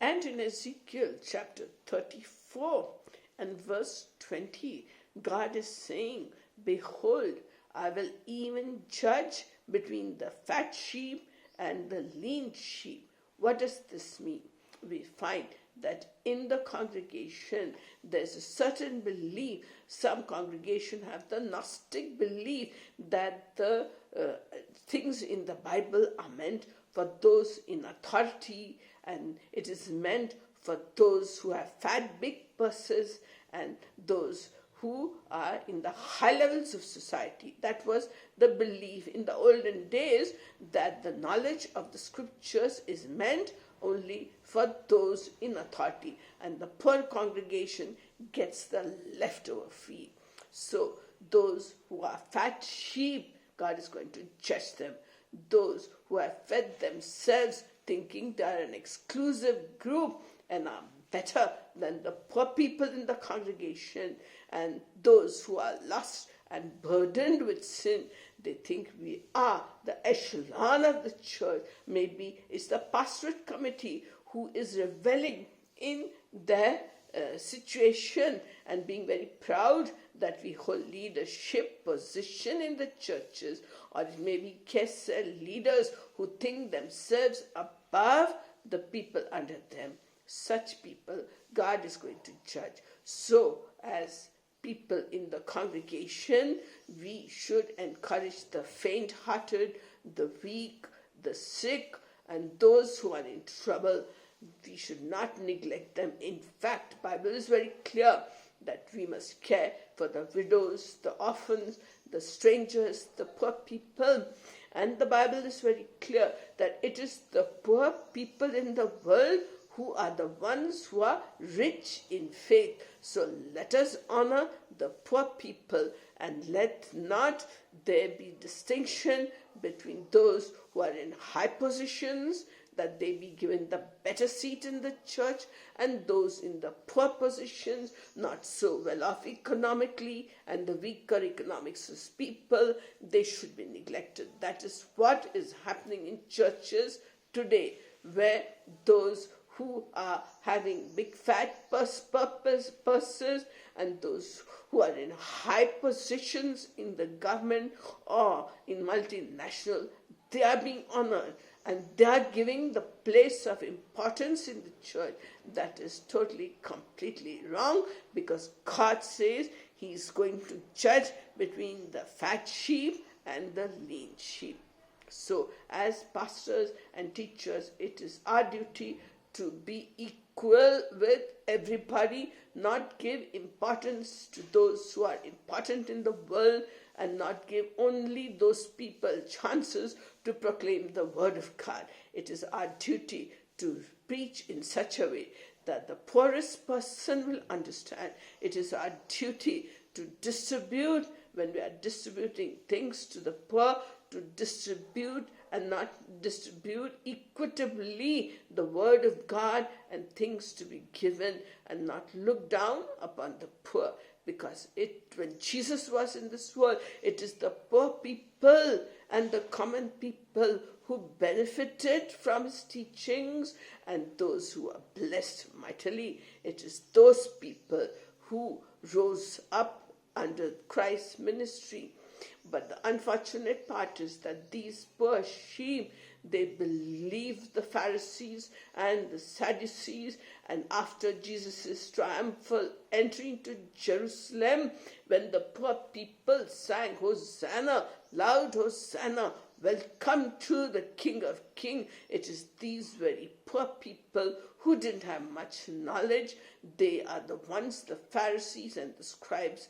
And in Ezekiel chapter 34 and verse 20, God is saying, behold, I will even judge between the fat sheep and the lean sheep. What does this mean? We find that in the congregation there's a certain belief. Some congregation have the Gnostic belief that the things in the Bible are meant for those in authority, and it is meant for those who have fat big purses and those who are in the high levels of society. That was the belief in the olden days, that the knowledge of the scriptures is meant only for those in authority, and the poor congregation gets the leftover feed. So those who are fat sheep, God is going to judge them. Those who have fed themselves thinking they are an exclusive group and are better than the poor people in the congregation, and those who are lost and burdened with sin, they think we are the echelon of the church. Maybe it's the pastorate committee who is reveling in their situation and being very proud that we hold leadership position in the churches, or it may be KSL leaders who think themselves above the people under them. Such people God is going to judge. So as people in the congregation, we should encourage the faint-hearted, the weak, the sick, and those who are in trouble. We should not neglect them. In fact, the Bible is very clear that we must care for the widows, the orphans, the strangers, the poor people. And the Bible is very clear that it is the poor people in the world who are the ones who are rich in faith. So let us honor the poor people, and let not there be distinction between those who are in high positions, that they be given the better seat in the church, and those in the poor positions, not so well off economically, and the weaker economics people, they should be neglected. That is what is happening in churches today, where those who are having big fat purses and those who are in high positions in the government or in multinational, they are being honored and they are giving the place of importance in the church. That is totally, completely wrong, because God says He is going to judge between the fat sheep and the lean sheep. So as pastors and teachers, it is our duty to be equal with everybody, not give importance to those who are important in the world, and not give only those people chances to proclaim the word of God. It is our duty to preach in such a way that the poorest person will understand. It is our duty to distribute, when we are distributing things to the poor, to distribute and not distribute equitably the word of God, and things to be given, and not look down upon the poor. Because when Jesus was in this world, it is the poor people and the common people who benefited from His teachings, and those who are blessed mightily. It is those people who rose up under Christ's ministry. But the unfortunate part is that these poor sheep, they believe the Pharisees and the Sadducees. And after Jesus' triumphal entry into Jerusalem, when the poor people sang Hosanna, loud Hosanna, welcome to the King of Kings, it is these very poor people who didn't have much knowledge. They are the ones, the Pharisees and the scribes,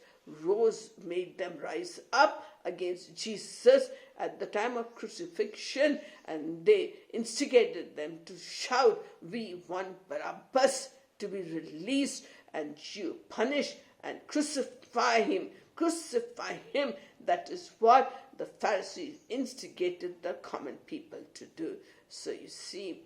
made them rise up against Jesus at the time of crucifixion, and they instigated them to shout, "We want Barabbas to be released, and you punish and crucify him, crucify him." That is what the Pharisees instigated the common people to do. So you see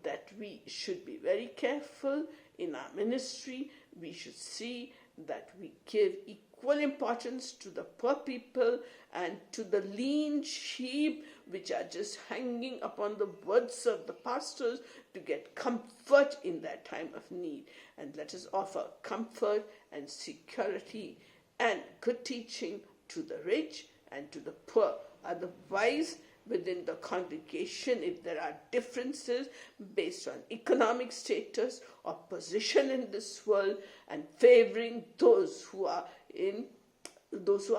that we should be very careful in our ministry. We should see that we give equal importance to the poor people and to the lean sheep which are just hanging upon the words of the pastors to get comfort in their time of need. And let us offer comfort and security and good teaching to the rich and to the poor. Otherwise, within the congregation, if there are differences based on economic status or position in this world, and favoring those who are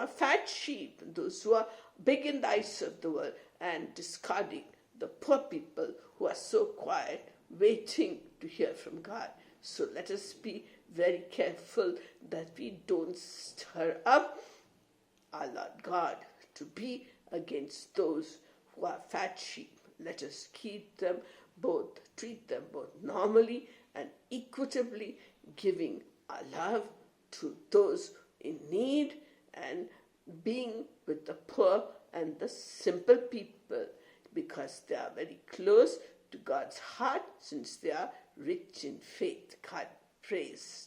fat sheep, those who are big in the eyes of the world, and discarding the poor people who are so quiet, waiting to hear from God. So let us be very careful that we don't stir up our Lord God to be against those who are fat sheep. Let us treat them both normally and equitably, giving our love to those in need and being with the poor and the simple people, because they are very close to God's heart, since they are rich in faith. God praise.